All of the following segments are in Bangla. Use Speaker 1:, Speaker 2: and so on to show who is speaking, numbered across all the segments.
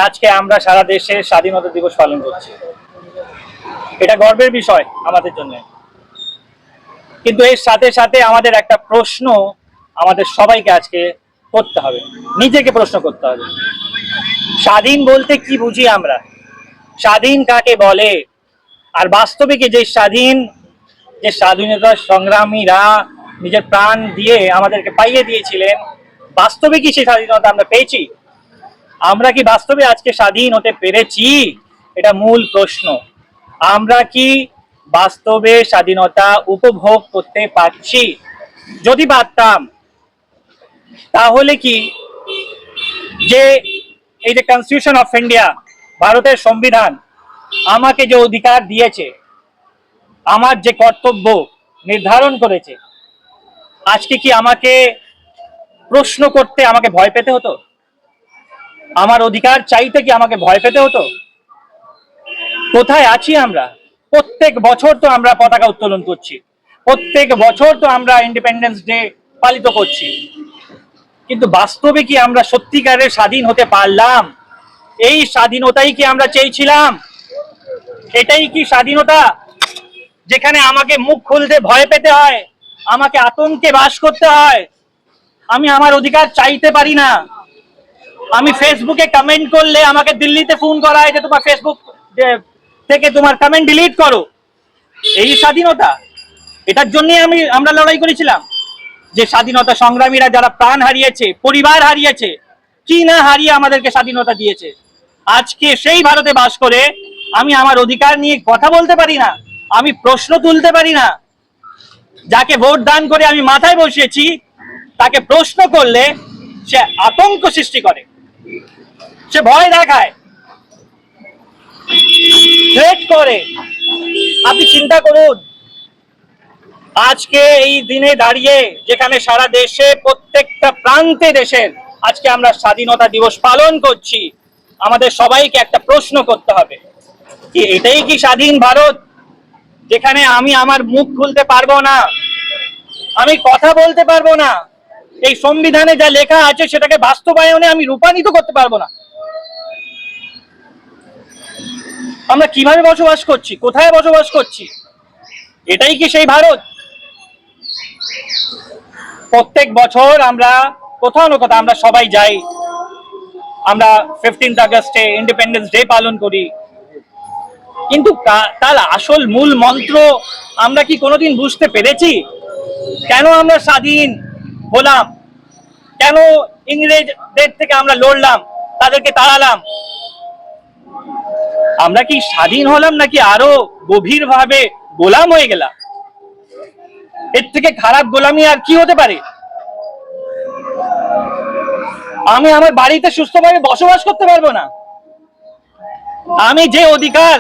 Speaker 1: আজকে আমরা সারা দেশে স্বাধীনতা দিবস পালন করছি, এটা গর্বের বিষয় আমাদের জন্য। কিন্তু এর সাথে সাথে আমাদের একটা প্রশ্ন আমাদের সবাইকে আজকে করতে হবে, নিজেকে প্রশ্ন করতে হবে। স্বাধীন বলতে কি বুঝি আমরা? স্বাধীন কাকে বলে? আর বাস্তবে কি যে স্বাধীনতা সংগ্রামীরা নিজের প্রাণ দিয়ে আমাদেরকে পাইয়ে দিয়েছিলেন, বাস্তবে কি সেই স্বাধীনতা আমরা পেয়েছি? আমরা কি বাস্তবে আজকে স্বাধীন হতে পেরেছি? এটা মূল প্রশ্ন। আমরা কি বাস্তবে স্বাধীনতা উপভোগ করতে পারছি? যদি পারতাম, তাহলে কি যে এই যে কনস্টিটিউশন অফ ইন্ডিয়া, ভারতের সংবিধান আমাকে যে অধিকার দিয়েছে, আমার যে কর্তব্য নির্ধারণ করেছে, আজকে কি আমাকে প্রশ্ন করতে আমাকে ভয় পেতে হতো? আমার অধিকার চাইতে কি আমাকে ভয় পেতে হতো? কোথায় আছি আমরা? প্রত্যেক বছর তো আমরা পতাকা উত্তোলন করছি, প্রত্যেক বছর তো আমরা ইন্ডিপেন্ডেন্স ডে পালিত করছি, কিন্তু বাস্তবে কি আমরা সত্যিকারের স্বাধীন হতে পারলাম? এই স্বাধীনতাই কি আমরা চেয়েছিলাম? এটাই কি স্বাধীনতা, যেখানে আমাকে মুখ খুলতে ভয় পেতে হয়, আমাকে আতঙ্কে বাস করতে হয়, আমি আমার অধিকার চাইতে পারি না? আমি ফেসবুকে কমেন্ট করলে আমাকে দিল্লিতে ফোন করা হয় যে তোমার ফেসবুক থেকে তোমার কমেন্ট ডিলিট করো। এই স্বাধীনতা? এটার জন্যই আমরা লড়াই করেছিলাম, যে স্বাধীনতা সংগ্রামীরা যারা প্রাণ হারিয়েছে, পরিবার হারিয়েছে, কি না হারিয়ে আমাদেরকে স্বাধীনতা দিয়েছে, আজকে সেই ভারতে বাস করে আমি আমার অধিকার নিয়ে কথা বলতে পারি না, আমি প্রশ্ন তুলতে পারি না। যাকে ভোট দান করে আমি মাথায় বসিয়েছি, তাকে প্রশ্ন করলে সে আতঙ্ক সৃষ্টি করে, সে ভয় দেখায়, থ্রেট করে। আপনি চিন্তা করুন, আজকে এই দিনে দাঁড়িয়ে যেখানে সারা দেশে প্রত্যেকটা প্রান্তে দেশের আজকে আমরা স্বাধীনতা দিবস পালন করছি, আমাদের সবাইকে একটা প্রশ্ন করতে হবে, কি এটাই কি স্বাধীন ভারত, যেখানে আমি আমার মুখ খুলতে পারবো না, আমি কথা বলতে পারবো না, এই সংবিধানে যা লেখা আছে সেটাকে বাস্তবায়নে আমি রূপায়িত করতে পারবো না? আমরা কিভাবে বসবাস করছি, কোথায় বসবাস করছি? এটাই কি সেই ভারত? প্রত্যেক বছর আমরা কোথাও না কোথাও আমরা সবাই যাই, আমরা 15 আগস্টে ইন্ডিপেন্ডেন্স ডে পালন করি, কিন্তু তার আসল মূল মন্ত্র আমরা কি কোনোদিন বুঝতে পেরেছি? কেন আমরা স্বাধীন হলাম? কেন ইংরেজদের থেকে আমরা লড়লাম, তাদেরকে তাড়ালাম? আমরা কি স্বাধীন হলাম নাকি আরো গভীর ভাবে গোলাম হয়ে গেলাম? এর থেকে খারাপ গোলামি আর কি হতে পারে? আমি আমার বাড়িতে সুস্থভাবে বসবাস করতে পারবো না? আমি যে অধিকার,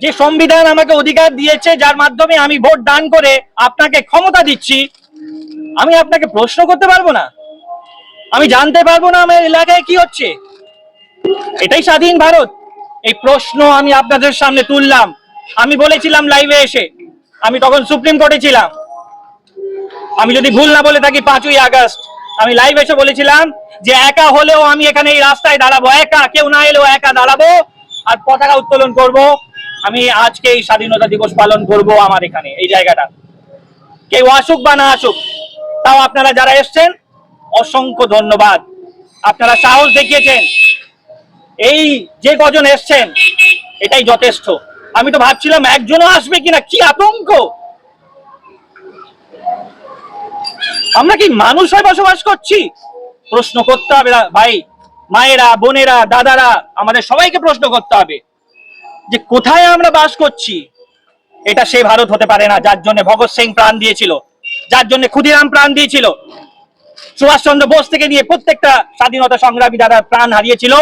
Speaker 1: যে সংবিধান আমাকে অধিকার দিয়েছে, যার মাধ্যমে আমি ভোট দান করে আপনাকে ক্ষমতা দিচ্ছি, আমি আপনাকে প্রশ্ন করতে পারবো না? আমি জানতে পারবো না আমার এলাকায় কি হচ্ছে? এটাই স্বাধীন ভারত? এই প্রশ্ন আমি আপনাদের সামনে তুললাম। আমি বলেছিলাম লাইভে এসে, আমি তখন সুপ্রিম কোর্টে ছিলাম, আমি যদি ভুল না বলে থাকি 5ই আগস্ট আমি লাইভ এসে বলেছিলাম যে একা হলেও আমি এখানে এই রাস্তায় দাঁড়াবো, একা, কেউ না এলেও একা দাঁড়াবো আর পতাকা উত্তোলন করব। আমি আজকে এই স্বাধীনতা দিবস পালন করব আমার এখানে এই জায়গাটা, কেউ আসুক বা না আসুক। তাও আপনারা যারা এসছেন অসংখ্য ধন্যবাদ, আপনারা সাহস দেখিয়েছেন। এই যে কজন এসছেন এটাই যথেষ্ট। আমি তো ভাবছিলাম একজনও আসবে কিনা, কি আতঙ্ক। আমরা কি মানুষ হয়ে বসবাস করছি? প্রশ্ন করতে হবে ভাই, মায়েরা, বোনেরা, দাদারা, আমাদের সবাইকে প্রশ্ন করতে হবে যে কোথায় আমরা বাস করছি। এটা সেই ভারত হতে পারে না যার জন্য ভগৎ সিং প্রাণ দিয়েছিল, যার জন্য ক্ষুদিরাম প্রাণ দিয়েছিল, সুভাষচন্দ্র বোস থেকে নিয়ে প্রত্যেকটা স্বাধীনতা সংগ্রামী যারা প্রাণ হারিয়েছিল,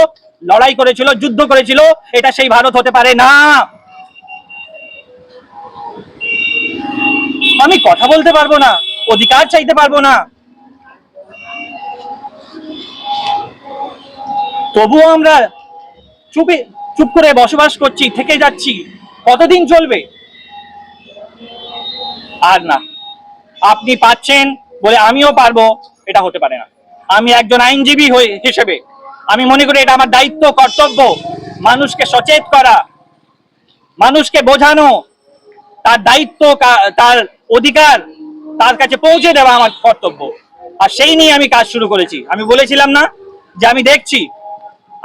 Speaker 1: লড়াই করেছিল, যুদ্ধ করেছিল, এটা সেই ভারত হতে পারে না। আমি কথা বলতে পারবো না, অধিকার চাইতে পারবো না, তবুও আমরা চুপ করে বসবাস করছি, থেকে যাচ্ছি। কতদিন চলবে? আর না, আপনি পাচ্ছেন বলে আমিও পারবো, এটা হতে পারে না। আমি একজন আইনজীবী হিসেবে আমি মনে করি এটা আমার দায়িত্ব, কর্তব্য, মানুষকে সচেত করা, মানুষকে বোঝানো, তার দায়িত্ব, তার অধিকার তার কাছে পৌঁছে দেওয়া আমার কর্তব্য। আর সেই নিয়ে আমি কাজ শুরু করেছি। আমি বলেছিলাম না যে আমি দেখছি,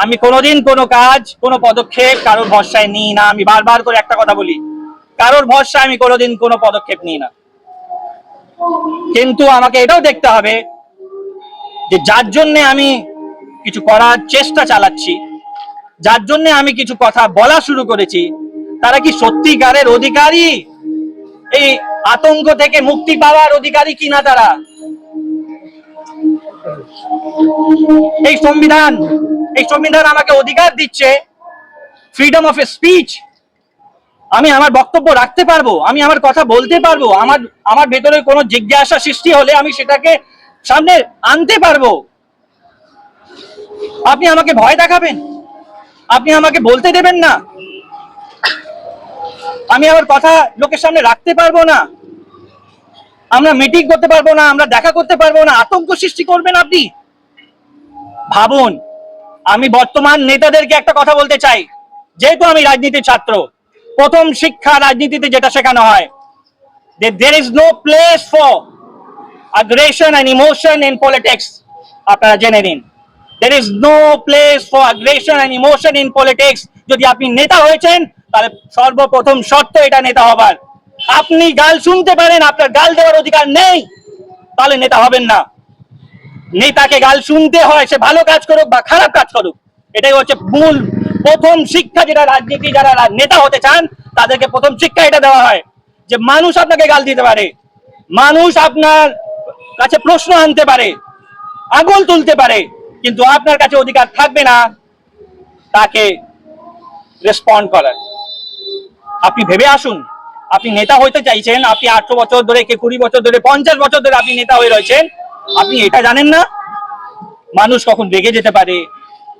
Speaker 1: আমি কোনোদিন কোনো কাজ, কোনো পদক্ষেপ কারোর ভরসায় নিই না। আমি বারবার করে একটা কথা বলি, কারোর ভরসায় আমি কোনোদিন কোনো পদক্ষেপ নিই না। কিন্তু আমাকে এটাও দেখতে হবে যে যার জন্য আমি কিছু করার চেষ্টা চালাচ্ছি, যার জন্য আমি কিছু কথা বলা শুরু করেছি, তারা কি সত্যিকারের অধিকারী, এই আতঙ্ক থেকে মুক্তি পাওয়ার অধিকারী কিনা তারা? এই সংবিধান আমাকে অধিকার দিচ্ছে ফ্রিডম অফ স্পিচ। আমি আমার বক্তব্য রাখতে পারবো, আমি আমার কথা বলতে পারবো, আমার ভেতরে কোনো জিজ্ঞাসা সৃষ্টি হলে আমি সেটাকে সামনে আনতে পারবো। আপনি আমাকে ভয় দেখাবেন, আপনি আমাকে বলতে দেবেন না, আমি আমার কথা লোকের সামনে রাখতে পারবো না, আমরা মিটিং করতে পারবো না, আমরা দেখা করতে পারবো না, আতঙ্ক সৃষ্টি করবেন আপনি? ভাবুন। আমি বর্তমান নেতাদেরকে একটা কথা বলতে চাই, যেহেতু আমি রাজনীতির ছাত্র, প্রথম শিক্ষা রাজনীতিতে যেটা শেখানো হয়, that there is no place for aggression and emotion in politics. আপনারা জেনে নিন, there is no place for aggression and emotion in politics. যদি আপনি নেতা হয়েছেন তাহলে সর্বপ্রথম শর্ত এটা নেতা হবার, আপনি গাল শুনতে পারেন, আপনার গাল দেওয়ার অধিকার নেই, তাহলে নেতা হবেন না। নেতাকে গাল শুনতে হয়, সে ভালো কাজ করুক বা খারাপ কাজ করুক। এটাই হচ্ছে মূল প্রথম শিক্ষা, যেটা রাজনীতি যারা নেতা হতে চান তাদেরকে প্রথম শিক্ষা এটা দেওয়া হয়, যে মানুষ আপনাকে গাল দিতে পারে, মানুষ আপনার কাছে প্রশ্ন আনতে পারে, আঙুল তুলতে পারে, কিন্তু আপনার কাছে অধিকার থাকবে না তাকে রেসপন্ড করার। আপনি ভেবে আসুন, আপনি নেতা হইতে চাইছেন, আপনি 18 বছর ধরে, কে 20 বছর ধরে, 50 বছর ধরে আপনি নেতা হয়ে রয়েছেন, আপনি এটা জানেন না মানুষ কখন রেগে যেতে পারে,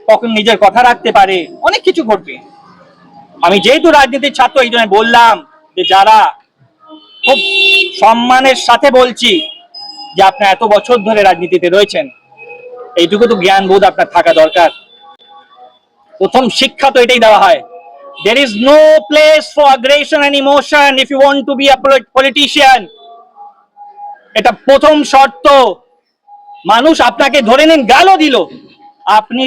Speaker 1: কখন নিজের কথা রাখতে পারে, অনেক কিছু ঘটবে। আমি যেহেতু রাজনীতির ছাত্র, এই জন্য বললাম যে যারা, খুব সম্মানের সাথে বলছি যে আপনার এত বছর ধরে রাজনীতিতে রয়েছেন, এইটুকু তো জ্ঞান বোধ আপনার থাকা দরকার। প্রথম শিক্ষা তো এটাই দেওয়া হয়, there is no place for aggression and emotion if you want to be a politician. এটা প্রথম শর্ত। মানুষ আপনাকে ধরে নিন গালও দিল, আপনি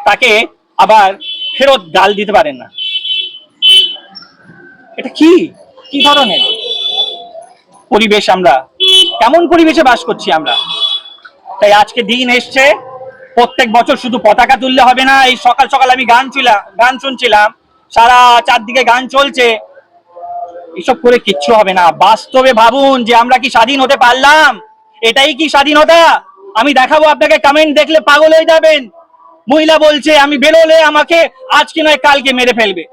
Speaker 1: তাকে আবার ফেরত গাল দিতে পারেন না। এটা কি ধরনের পরিবেশ? আমরা কেমন পরিবেশে বাস করছি আমরা? তাই আজকে দিন এসছে, প্রত্যেক বছর শুধু পতাকা তুললে হবে না। এই সকাল সকাল আমি গান শুনছিলাম, সারা চারদিকে গান চলছে, এসব করে কিচ্ছু হবে না। বাস্তবে ভাবুন যে আমরা কি স্বাধীন হতে পারলাম? এটাই কি স্বাধীনতা? আমি দেখাবো আপনাকে, কমেন্ট দেখলে পাগল হয়ে যাবেন। মহিলা বলছে আমি বেরোলে আমাকে আজকে নয় কালকে মেরে ফেলবে,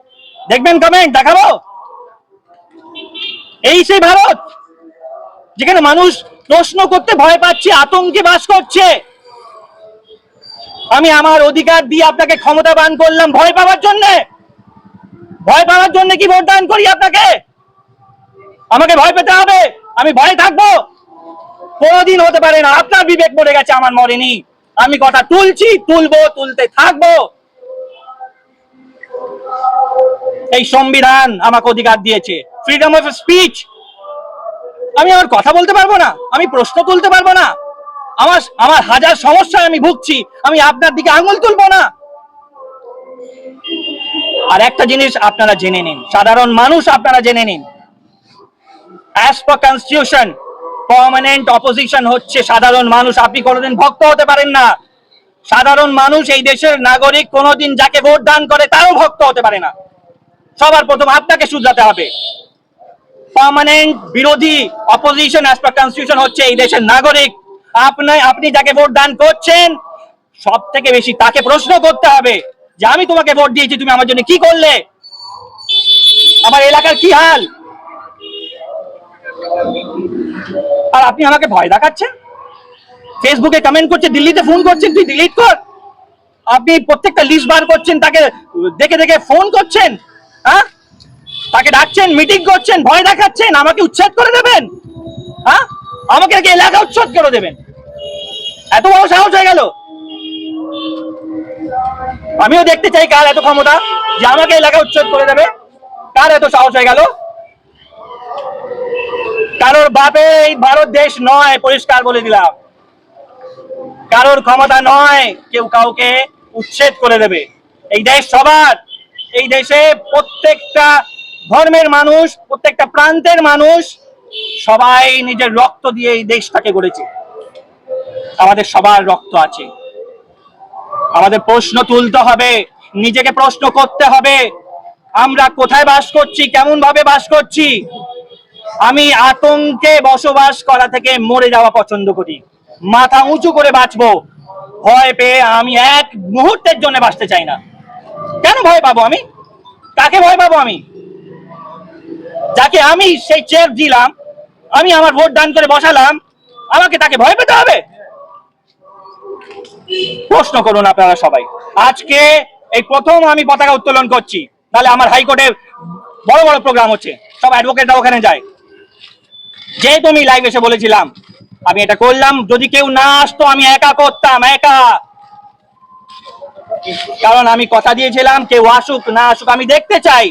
Speaker 1: দেখবেন কমেন্ট, দেখাবো। এই সেই ভারত যেখানে মানুষ প্রশ্ন করতে ভয় পাচ্ছে, আতঙ্কে বাস করছে। আমি আমার অধিকার দিয়ে আপনাকে ক্ষমতাবান করলাম ভয় পাওয়ার জন্য? ভয় পাওয়ার জন্য কি ভোট দান করি আপনাকে? আমাকে ভয় পেতে হবে? আমি ভয় থাকবো? কোনদিন হতে পারে না। আপনার বিবেক মরে গেছে, আমার মরেনি। আমি কথা তুলছি, তুলবো, তুলতে থাকবো। এই সংবিধান আমাকে অধিকার দিয়েছে, ফ্রিডম অফ স্পিচ। আমি আমার কথা বলতে পারবো না, আমি প্রশ্ন তুলতে পারবো না, আমার হাজার সমস্যায় আমি ভুগছি, আমি আপনার দিকে আঙুল তুলবো না। আর একটা জিনিস আপনারা জেনে নিন, সাধারণ মানুষ আপনারা জেনে নিন, as per constitution permanent opposition হচ্ছে সাধারণ মানুষ। আপনি কোনোদিন ভক্ত হতে পারেন না। সাধারণ মানুষ, এই দেশের নাগরিক, কোনোদিন যাকে ভোট দান করে তারও ভক্ত হতে পারে না। সবার প্রথম আপনাকে শুধরাতে হবে। পার্মানেন্ট বিরোধী অপোজিশন অ্যাজ পার কনস্টিটিউশন হচ্ছে এই দেশের নাগরিক। আপনি যাকে ভোট দান করছেন, সব থেকে বেশি তাকে প্রশ্ন করতে হবে যে আমি তোমাকে ভোট দিয়েছি, তুমি আমার জন্য কি করলে, আমার এলাকার কি হাল। আর আপনি আমাকে ভয় দেখাচ্ছেন, ফেসবুকে কমেন্ট করছেন, দিল্লিতে ফোন করছেন, তুই ডিলিট কর। আপনি প্রত্যেকটা লিস্ট বার করছেন, তাকে দেখে দেখে ফোন করছেন, হ্যাঁ, তাকে ডাকছেন, মিটিং করছেন, ভয় দেখাচ্ছেন, আমাকে উচ্ছেদ করে দেবেন, হ্যাঁ, আমাকে এলাকা উচ্ছেদ করে দেবেন। এত বড় সাহস হয়ে গেল? আমিও দেখতে চাই কার এত ক্ষমতা যে আমাকে এলাকা উচ্ছেদ করে দেবে। কার এত সাহস হয়ে গেল? কারোর বাপে এই ভারত দেশ নয়, পরিষ্কার বলে দিলাম। কারোর ক্ষমতা নয় কেউ কাউকে উচ্ছেদ করে দেবে। এই দেশ সবার। এই দেশে প্রত্যেকটা ধর্মের মানুষ, প্রত্যেকটা প্রান্তের মানুষ সবাই নিজের রক্ত দিয়ে এই দেশটাকে গড়েছে। আমাদের সবার রক্ত আছে। আমাদের প্রশ্ন তুলতে হবে, নিজেকে প্রশ্ন করতে হবে, আমরা কোথায় বাস করছি, কেমন ভাবে বাস করছি। আমি আতঙ্কে বসবাস করা থেকে মরে যাওয়া পছন্দ করি। মাথা উঁচু করে বাঁচবো। ভয় পেয়ে আমি এক মুহূর্তের জন্য বাঁচতে চাই না। কেন ভয় পাবো আমি? কাকে ভয় পাবো আমি? যাকে আমি সেই চেয়ার দিলাম, আমি আমার ভোট দান করে বসালাম, আমাকে তাকে ভয় পেতে হবে? প্রশ্ন করুন আপনারা সবাই। আজকে এই প্রথম আমি পতাকা উত্তোলন করছি, তাহলে আমার হাইকোর্টে বড় বড় প্রোগ্রাম হচ্ছে, সব অ্যাডভোকেটরা ওখানে যায়। যেহেতু আমি লাইভ এসে বলেছিলাম, আমি এটা করলাম। যদি কেউ না আসতো আমি একা করতাম, একা। কারণ আমি কথা দিয়েছিলাম কেউ আসুক না আসুক আমি দেখতে চাই।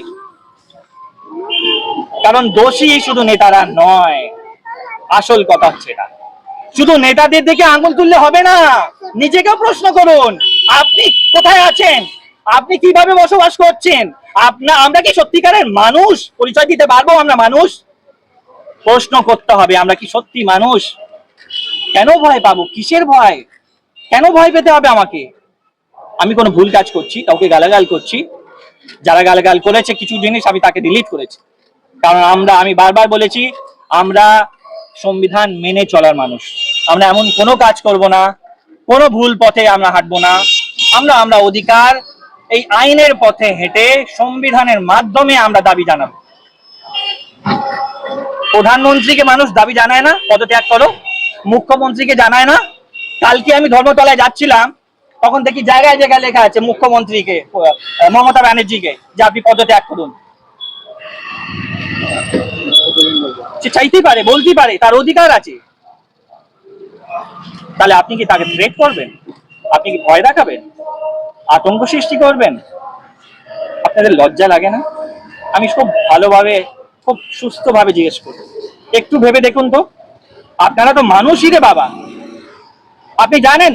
Speaker 1: কারণ দোষী শুধু নেতারা নয়, আসল কথা হচ্ছে এটা। শুধু নেতাদের দিকে আঙুল তুললে হবে না, নিজেকেও প্রশ্ন করুন। আপনি কোথায় আছেন? আপনি কিভাবে বসবাস করছেন? আমরা কি সত্যিকারের মানুষ? পরিচয় দিতে পারবো আমরা মানুষ? প্রশ্ন করতে হবে, আমরা কি সত্যি মানুষ? কেন ভয় পাবো? কিসের ভয়? কেন ভয় পেতে হবে আমাকে? আমি কোনো ভুল কাজ করছি, কাউকে গালাগাল করছি, যারা গালাগাল করেছে কিছু জিনিস আমি তাকে ডিলিট করেছি। কারণ আমি বারবার বলেছি, আমরা সংবিধান মেনে চলার মানুষ। আমরা এমন কোনো কাজ করব না, কোনো ভুল পথে আমরা হাঁটবো না। আমরা অধিকার, এই আইনের পথে হেঁটে সংবিধানের মাধ্যমে আমরা দাবি জানাবো। প্রধানমন্ত্রীকে মানুষ দাবি জানায় না পদত্যাগ করো, মুখ্যমন্ত্রীকে জানায় না। কালকে আমি ধর্মতলায় যাচ্ছিলাম, তখন দেখি জায়গায় জায়গায় লেখা আছে মুখ্যমন্ত্রীকে, মমতা ব্যানার্জিকে, যে আপনি পদত্যাগ করুন। সে চাইতেই পারে, বলতেই পারে, তার অধিকার আছে। তাহলে আপনি কি তাকে থ্রেট করবেন? আপনি কি ভয় দেখাবেন? আতঙ্ক সৃষ্টি করবেন? আপনাদের লজ্জা লাগে না? আমি খুব ভালোভাবে, খুব সুস্থভাবে জিজ্ঞেস করি, একটু ভেবে দেখুন তো। আপনারা তো মানুষই রে বাবা। আপনি জানেন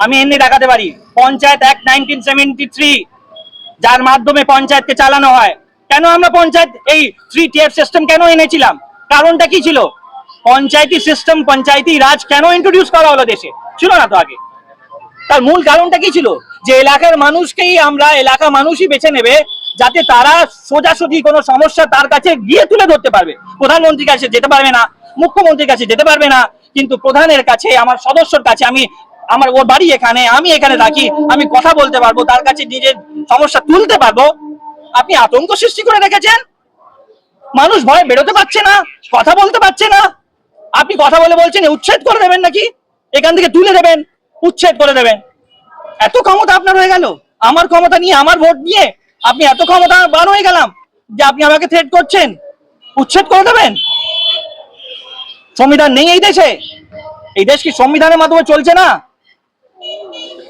Speaker 1: আমি এমনি দেখাতে পারি পঞ্চায়েত অ্যাক্ট 1973, যার মাধ্যমে পঞ্চায়েতকে চালানো হয়। কেন আমরা পঞ্চায়েত এই 3 tier সিস্টেম কেন এনেছিলাম? কারণটা কি ছিল? পঞ্চায়েতি সিস্টেম, পঞ্চায়েতি রাজ কেন ইন্ট্রোডিউস করা হলো দেশে? ছিল না তো আগে। তার মূল কারণটা কি ছিল? যে এলাকার মানুষকেই আমরা, এলাকা মানুষই বেছে নেবে, যাতে তারা সোজাসুজি কোনো সমস্যা তার কাছে গিয়ে তুলে ধরতে পারবে। প্রধানমন্ত্রীর কাছে যেতে পারবে না, মুখ্যমন্ত্রীর কাছে যেতে পারবে না, কিন্তু প্রধানের কাছে, আমার সদস্যর কাছে, আমার ওর বাড়ি এখানে, আমি এখানে থাকি, আমি কথা বলতে পারবো, তার কাছে নিজের সমস্যা তুলতে পারবো। আপনি আতঙ্ক সৃষ্টি করে রেখেছেন। মানুষ ভয় বেরোতে পারছে না, কথা বলতে পারছে না। আপনি কথা বলে বলছেন উচ্ছেদ করে দেবেন নাকি, এখান থেকে তুলে দেবেন, উচ্ছেদ করে দেবেন। এত ক্ষমতা আপনার হয়ে গেল? আমার ক্ষমতা নিয়ে, আমার ভোট নিয়ে আপনি এত ক্ষমতাবান হয়ে গেলাম যে আপনি আমাকে থ্রেট করছেন, উচ্ছেদ করে দেবেন। সংবিধান নেই এই দেশে? এই দেশ কি সংবিধানের মাধ্যমে চলছে না?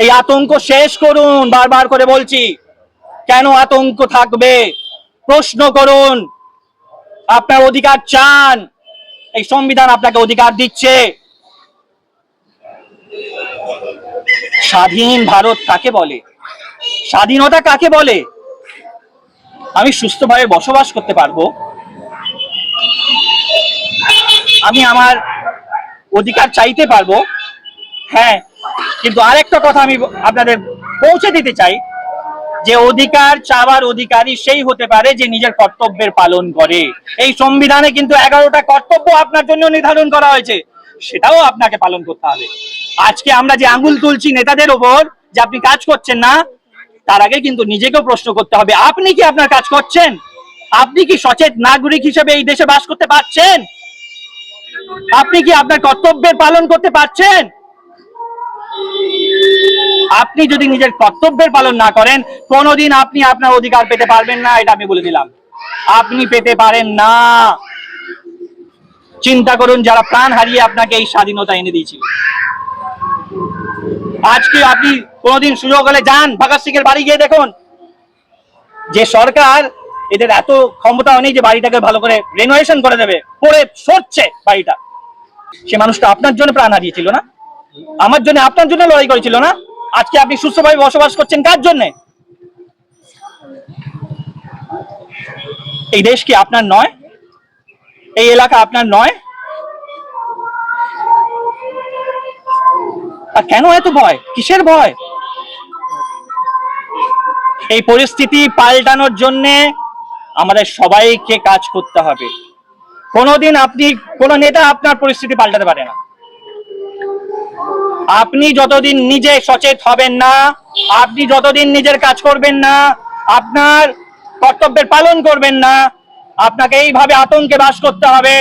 Speaker 1: এই আতঙ্ক শেষ করুন, বারবার করে বলছি। কেন আতঙ্ক থাকবে? প্রশ্ন করুন। আপনার অধিকার চান, এই সংবিধান আপনাকে অধিকার দিচ্ছে। স্বাধীন ভারত কাকে বলে? স্বাধীনতা কাকে বলে? আমি সুস্থভাবে বসবাস করতে পারবো, আমি আমার অধিকার চাইতে পারবো। হ্যাঁ, কিন্তু আরেকটা কথা আমি আপনাদের পৌঁছে দিতে চাই, যে অধিকার চাওয়ার অধিকারী সেই হতে পারে যে নিজের কর্তব্যের পালন করে। এই সংবিধানে কিন্তু 11টা কর্তব্য আপনার জন্য নির্ধারণ করা হয়েছে, সেটাও আপনাকে পালন করতে হবে। আজকে আমরা যে আঙ্গুল তুলছি নেতাদের ওপর যে আপনি কাজ করছেন না, তার আগে কিন্তু নিজেকেও প্রশ্ন করতে হবে, আপনি কি আপনার কাজ করছেন? আপনি কি সচেতন নাগরিক হিসেবে এই দেশে বাস করতে পারছেন? আপনি কি আপনার কর্তব্যের পালন করতে পারছেন? আপনি যদি নিজের কর্তব্যের পালন না করেন, কোনোদিন আপনি আপনার অধিকার পেতে পারবেন না, এটা আমি বলে দিলাম। আপনি পেতে পারেন না। চিন্তা করুন, যারা প্রাণ হারিয়ে আপনাকে এই স্বাধীনতা এনে দিয়েছিল। আজকে আপনি কোনোদিন সুযোগ হলে যান ভগৎ সিং এর বাড়ি গিয়ে দেখুন, যে সরকার এদের এত ক্ষমতা নেই যে বাড়িটাকে ভালো করে রেনোভেশন করে দেবে, পরে সরছে বাড়িটা। সে মানুষটা আপনার জন্য প্রাণ হারিয়েছিল না, আমার জন্য, আপনার জন্য লড়াই করেছিল না। আজকে আপনি সুস্থভাবে বসবাস করছেন কার জন্য? এই দেশ কি আপনার নয়? এই এলাকা আপনার নয়? আর কেন এত ভয়? কিসের ভয়? এই পরিস্থিতি পাল্টানোর জন্য আমাদের সবাইকে কাজ করতে হবে। কোনোদিন আপনি, কোন নেতা আপনার পরিস্থিতি পাল্টাতে পারে না। আপনি যতদিন নিজে সচেত হবেন না, আপনি যতদিন নিজের কাজ করবেন না, আপনার কর্তব্যের পালন করবেন না, আপনাকে এইভাবে আতঙ্কে বাস করতে হবে,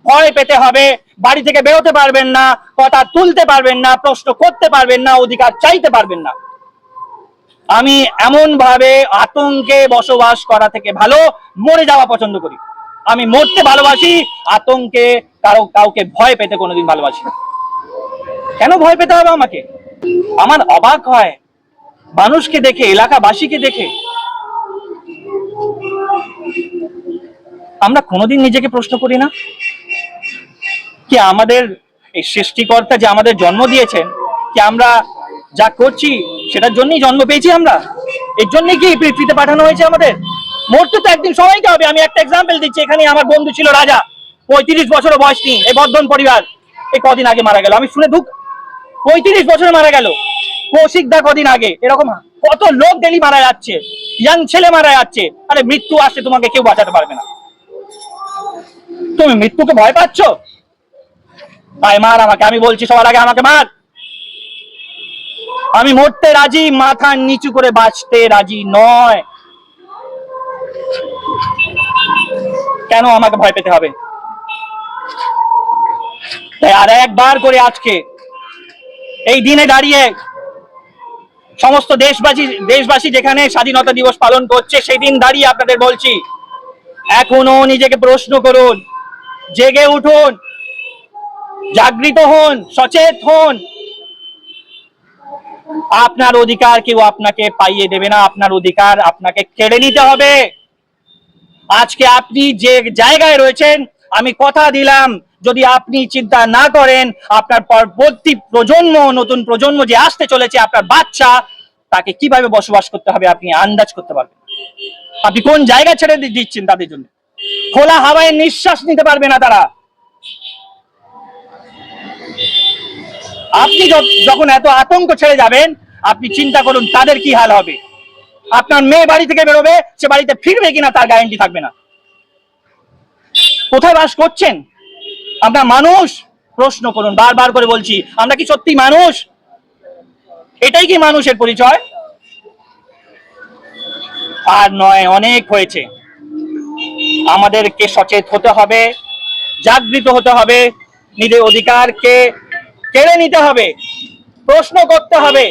Speaker 1: ভয় পেতে হবে, বাড়ি থেকে বেরোতে পারবেন না, কথা তুলতে পারবেন না, প্রশ্ন করতে পারবেন না, অধিকার চাইতে পারবেন না। আমি এমন ভাবে আতঙ্কে বসবাস করা থেকে ভালো মরে যাওয়া পছন্দ করি। আমি মরতে ভালোবাসি, আতঙ্কে কাউকে ভয় পেতে কোনোদিন ভালোবাসি না। কেন ভয় পেতে হবে আমাকে? আমার অবাক হয় মানুষকে দেখে, এলাকাবাসীকে দেখে। আমরা কোনোদিন নিজেকে প্রশ্ন করি না কি আমাদের এই সৃষ্টিকর্তা যে আমাদের জন্ম দিয়েছেন, কি আমরা যা করছি সেটার জন্যই জন্ম পেয়েছি? আমরা এর জন্যই কি পৃথিবীতে পাঠানো হয়েছে আমাদের? মরতে তো একদিন সবাইকে হবে। আমি একটা এক্সাম্পল দিচ্ছি, এখানে আমার বন্ধু ছিল রাজা, 35 বছর বয়স নেই, এই বর্ধন পরিবার, এই কদিন আগে মারা গেল। আমি শুনে দুঃখ, 35 বছরে মারা গেল। কৌশিক দা কদিন আগে, এরকম কত লোক ডেলি মারা যাচ্ছে, ইয়াং ছেলে মারা যাচ্ছে। আরে মৃত্যু আসলে তোমাকে কেউ বাঁচাতে পারবে না। তুমি মৃত্যুকে ভয় পাচ্ছ? ভাই মার আমাকে, আমি বলছি সবার আগে আমাকে মার। আমি মরতে রাজি, মাথা নিচু করে বাঁচতে রাজি নয়। কেন আমাকে ভয় পেতে হবে? তাই আর একবার করে আজকে এই দিনে দাঁড়িয়ে সমস্ত দেশবাসী যেখানে স্বাধীনতা দিবস পালন করছে, সেই দিন দাঁড়িয়ে আপনাদের বলছি, এখনো নিজেকে প্রশ্ন করুন, জেগে উঠুন, জাগৃত হন, সচেত হন। আপনার অধিকার কেউ আপনাকে পাইয়ে দেবে না, আপনার অধিকার আপনাকে কেড়ে নিতে হবে। আজকে আপনি যে জায়গায় রয়েছেন, আমি কথা দিলাম, যদি আপনি চিন্তা না করেন, আপনার পরবর্তী প্রজন্ম, নতুন প্রজন্ম যে আসতে চলেছে, আপনার বাচ্চা, তাকে কিভাবে বসবাস করতে হবে আপনি আন্দাজ করতে পারবেন। আপনি কোন জায়গা ছেড়ে দিচ্ছেন তাদের জন্য? খোলা হাওয়ায় নিঃশ্বাস নিতে পারবে না তারা। আপনি যখন এত আতঙ্ক ছেড়ে যাবেন, আপনি চিন্তা করুন তাদের কি হাল হবে। আপনার মেয়ে বাড়ি থেকে বেরোবে, সে বাড়িতে ফিরবে কিনা তার গ্যারান্টি থাকবে না। কোথায় বাস করছেন? আপনার মানুষ? প্রশ্ন করুন, বারবার করে বলছি, আমরা কি সত্যি মানুষ? এটাই কি মানুষের পরিচয়? আর নয়, অনেক হয়েছে। আমাদেরকে সচেত হতে হবে, জাগৃত হতে হবে, নিজের অধিকারকে কেড়ে নিতে হবে, প্রশ্ন করতে হবে।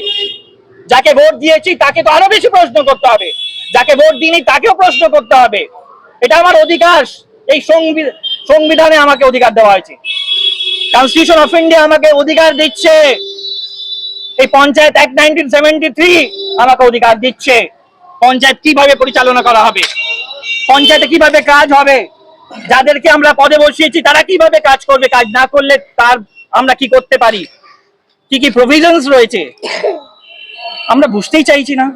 Speaker 1: যাকে ভোট দিয়েছি তাকে তো আরো বেশি প্রশ্ন করতে হবে, যাকে ভোট দিইনি তাকেও প্রশ্ন করতে হবে। এটা আমার অধিকার। এই সংবিধানে আমাকে অধিকার দেওয়া হয়েছে, কনস্টিটিউশন অফ ইন্ডিয়া আমাকে অধিকার দিচ্ছে, এই পঞ্চায়েত অ্যাক্ট 1973 আমাকে অধিকার দিচ্ছে। পঞ্চায়েত কিভাবে পরিচালনা করা হবে, পঞ্চায়েতে কিভাবে কাজ হবে, যাদেরকে আমরা পদে বসিয়েছি তারা কিভাবে কাজ করবে, কাজ না করলে তার আমরা কি করতে পারি, কি কি প্রভিশনস রয়েছে, আমরা বুঝতেই চাইছি না।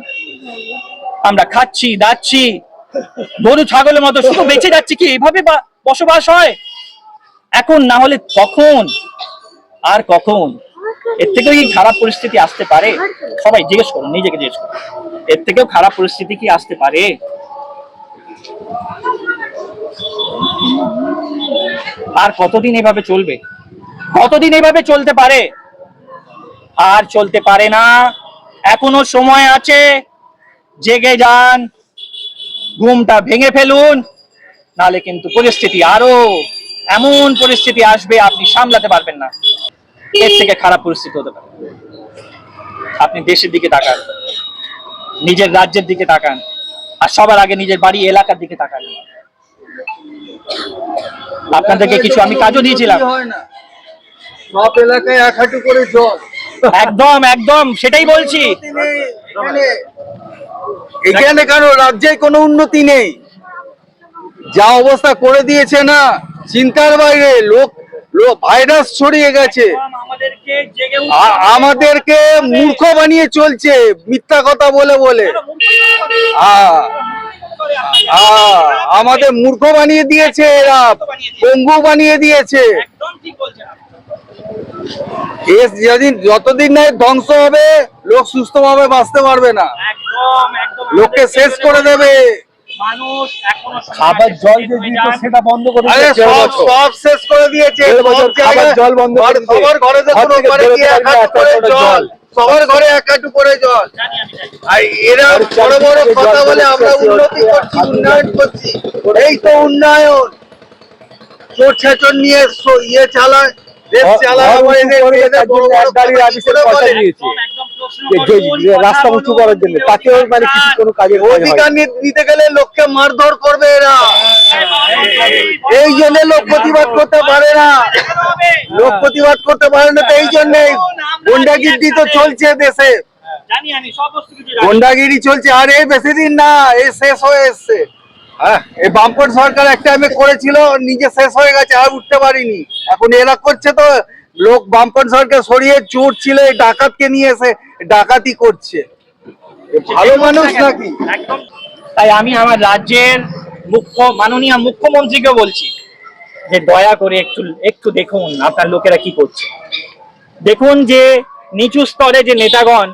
Speaker 1: আমরা খাচ্ছি দাচ্ছি গরু ছাগলের মতো শুধু বেঁচে যাচ্ছি। কি এভাবে বসবাস হয় এখন? না হলে কখন আর কখন? এর থেকেও কি খারাপ পরিস্থিতি আসতে পারে? সবাই জিজ্ঞেস করুন, নিজেকে জিজ্ঞেস করুন, এর থেকেও খারাপ পরিস্থিতি কি আসতে পারে? আর কতদিন এভাবে চলবে? কতদিন এভাবে চলতে পারে? আর চলতে পারে না। এখনো সময় আছে, জেগে যান, ঘুমটা ভেঙে ফেলুন, নালে কিন্তু পরিস্থিতি আরো এমন পরিস্থিতি আসবে আপনি সামলাতে পারবেন না। এর থেকে খারাপ পরিস্থিতি হতে পারে। আপনি দেশের দিকে তাকান, নিজের রাজ্যের দিকে তাকান, আর সবার আগে নিজের বাড়ি এলাকার দিকে তাকান। আপনাদেরকে কিছু আমি কাজও দিয়েছিলাম।
Speaker 2: সব এলাকায় 1 হাঁটু করে জল,
Speaker 1: একদম একদম সেটাই বলছি।
Speaker 2: এখানে কারো রাজ্যে কোনো উন্নতি নেই, যা অবস্থা করে দিয়েছে না চিন্তার বাইরে। লোক লোক ভাইরাস ছড়িয়ে গেছে,
Speaker 1: আমাদেরকে জেগে
Speaker 2: আমাদেরকে মূর্খ বানিয়ে চলছে মিথ্যা কথা বলে বলে। আমাদের মূর্খ বানিয়ে দিয়েছে, এরা পঙ্গু বানিয়ে দিয়েছে। যেদিন যতদিন না ধ্বংস হবে, লোক সুস্থভাবে বাঁচতে পারবে না, লোককে শেষ করে দেবে।
Speaker 3: খাবার জল যে দিত সেটা বন্ধ করে দিয়েছে,
Speaker 2: সব শেষ করে দিয়েছে।
Speaker 3: খাবার জল বন্ধ করে দিয়েছে।
Speaker 2: সবার ঘরে দেখুন ওপারে গিয়ে এক হাঁটু করে জল, সবার ঘরে এক হাঁটু করে জল। আর এরা বড় বড় কথা বলে আমরা উন্নতি করছি, উন্নয়ন করছি। এই তো উন্নয়ন, চোর ছেচর নিয়ে ইয়ে চালায়, দেশ চালায়।
Speaker 3: রাস্তা উঁচু করার জন্য তাকেও মানে কিছু কোনো কাজের
Speaker 2: অধিকার নিতে গেলে লোককে মারধর করবে এরা। এই জন্য লোক প্রতিবাদ করতে পারে না, লোক প্রতিবাদ করতে পারে না। তো এই জন্যে গুন্ডাগিরি তো চলছে দেশে, গুন্ডাগিরি চলছে। আর এই বেশি দিন না, এই শেষ হয়ে এসছে। হ্যাঁ, এই বামপন্থ সরকার একটা আমি করেছিল, নিজে শেষ হয়ে গেছে, আর উঠতে পারিনি। এখন এরা করছে তো, লোক বামপন্থ সরকার সরিয়ে চোর ছিল, এই ডাকাতকে নিয়ে এসে ডাকাতি করছে। ভালো মানুষ নাকি?
Speaker 1: তাই আমি আমার রাজ্যের মাননীয় মুখ্যমন্ত্রীকে বলছি যে দয়া করে একটু একটু দেখুন আপনার লোকেরা কি করছে। দেখুন যে নিচু স্তরে যে নেতাগণ,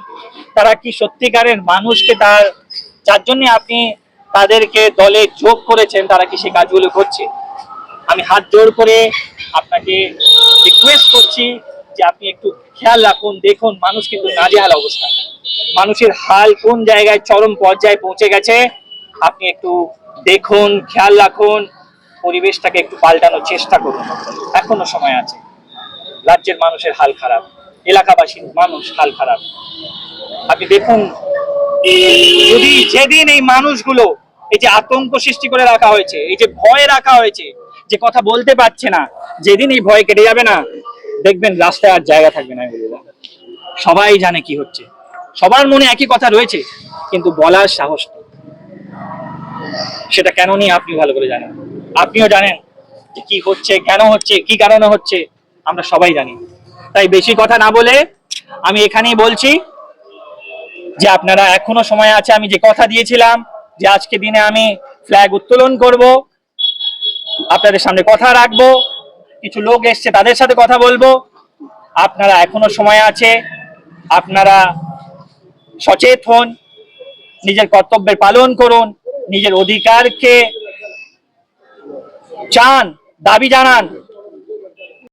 Speaker 1: তারা কি সত্যিকারের মানুষকে যার জন্য আপনি তাদেরকে দলে যোগ করেছেন, তারা কি সেই কাজগুলো করছে? আমি হাত জোড় করে আপনাকে রিকোয়েস্ট করছি যে আপনি একটু খেয়াল রাখুন। দেখুন মানুষ কিন্তু নাজেহাল অবস্থা, মানুষের হাল কোন জায়গায় চরম পর্যায়ে পৌঁছে গেছে। আপনি একটু দেখুন, খেয়াল রাখুন, পরিবেশটাকে একটু পাল্টানোর চেষ্টা করুন, এখনো সময় আছে। রাজ্যের মানুষের হাল খারাপ, এলাকাবাসীর মানুষ হাল খারাপ। আপনি দেখুন, যদি যেদিন এই মানুষগুলো, এই যে আতঙ্ক সৃষ্টি করে রাখা হয়েছে, এই যে ভয় রাখা হয়েছে, যে কথা বলতে পারছে না, যেদিন এই ভয় কেটে যাবে না, দেখবেন রাস্তায় আর জায়গা থাকবে না। সবাই জানে কি হচ্ছে, সবার মনে একই কথা রয়েছে, কিন্তু বলার সাহস নেই। সেটা কেন নিয়ে আপনি ভালো করে জানেন, আপনিও জানেন যে কি হচ্ছে, কেন হচ্ছে, কি কারণে হচ্ছে, আমরা সবাই জানি। তাই বেশি কথা না বলে আমি এখানেই বলছি যে আপনারা এখনো সময় আছে। আমি যে কথা দিয়েছিলাম যে আজকে দিনে আমি ফ্ল্যাগ উত্তোলন করব, আপনাদের সামনে কথা রাখবো, কিছু লোক এসছে তাদের সাথে কথা বলবো। আপনারা এখনো সময় আছে, আপনারা সচেত হন, নিজের কর্তব্যের পালন করুন, নিজের অধিকারকে চান, দাবি জানান।